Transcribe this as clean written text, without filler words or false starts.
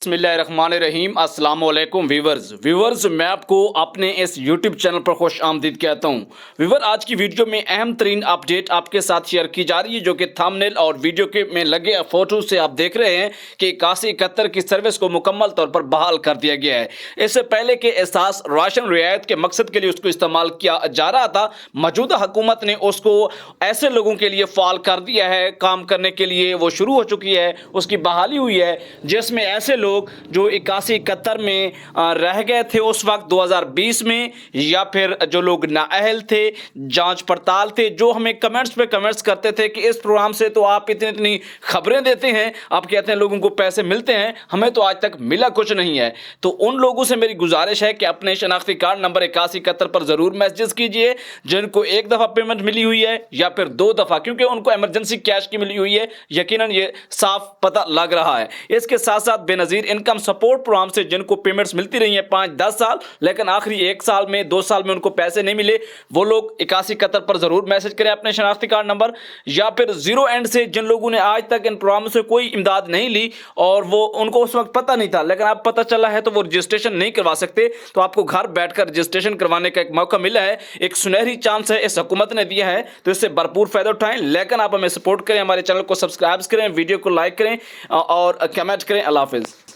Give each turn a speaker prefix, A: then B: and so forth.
A: बिस्मिल्लाहिर्रहमानिर्रहीम। अस्सलाम वालेकुम व्यूवर्स मैं आपको अपने इस यूट्यूब चैनल पर खुश आमदीद कहता हूँ। व्यूवर, आज की वीडियो में अहम तरीन अपडेट आपके साथ शेयर की जा रही है, जो कि थंबनेल और वीडियो के में लगे फोटो से आप देख रहे हैं कि 8171 की सर्विस को मुकम्मल तौर पर बहाल कर दिया गया है। इससे पहले के एहसास राशन रियायत के मकसद के लिए उसको इस्तेमाल किया जा रहा था, मौजूदा हुकूमत ने उसको ऐसे लोगों के लिए फाल कर दिया है, काम करने के लिए वो शुरू हो चुकी है, उसकी बहाली हुई है, जिसमें ऐसे लोग जो 8171 में रह गए थे उस वक्त 2020 में, या फिर जो लोग नाअहल थे, जांच पड़ताल थे, जो हमें कमेंट्स पे कमेंट्स करते थे कि इस प्रोग्राम से तो आप इतनी इतनी खबरें देते हैं, आप कहते हैं लोगों को पैसे मिलते हैं, हमें तो आज तक मिला कुछ नहीं है। तो उन लोगों से मेरी गुजारिश है कि अपने शनाख्ती कार्ड नंबर 8171 पर ज़रूर मैसेज कीजिए जिनको एक दफ़ा पेमेंट मिली हुई है या फिर 2 दफ़ा, क्योंकि उनको इमरजेंसी कैश की मिली हुई है, यकीनन ये साफ पता लग रहा है। इसके साथ साथ बेनज़ीर इनकम सपोर्ट प्रोग्राम से जिनको पेमेंट्स मिलती रही हैं 5-10 साल, लेकिन आखिरी 1 साल में 2 साल में उनको पैसे नहीं मिले, वो लोग 8171 पर ज़रूर मैसेज करें अपने शनाख्ती कार्ड नंबर। या फिर जीरो एंड से जिन लोगों ने आज तक इन प्रोग्रामों से कोई इमदाद नहीं ली और वो उनको उस वक्त पता नहीं था, लेकिन अब पता चला है तो वो रजिस्ट्रेशन नहीं करवा सकते, तो आपको घर बैठकर रजिस्ट्रेशन करवाने का एक मौका मिला है, एक सुनहरी चांस है इस हुकूमत ने दिया है, तो इससे भरपूर फ़ायदा उठाएं। लेकिन आप हमें सपोर्ट करें, हमारे चैनल को सब्सक्राइब करें, वीडियो को लाइक करें और कमेंट करें। अल्लाह हाफिज़।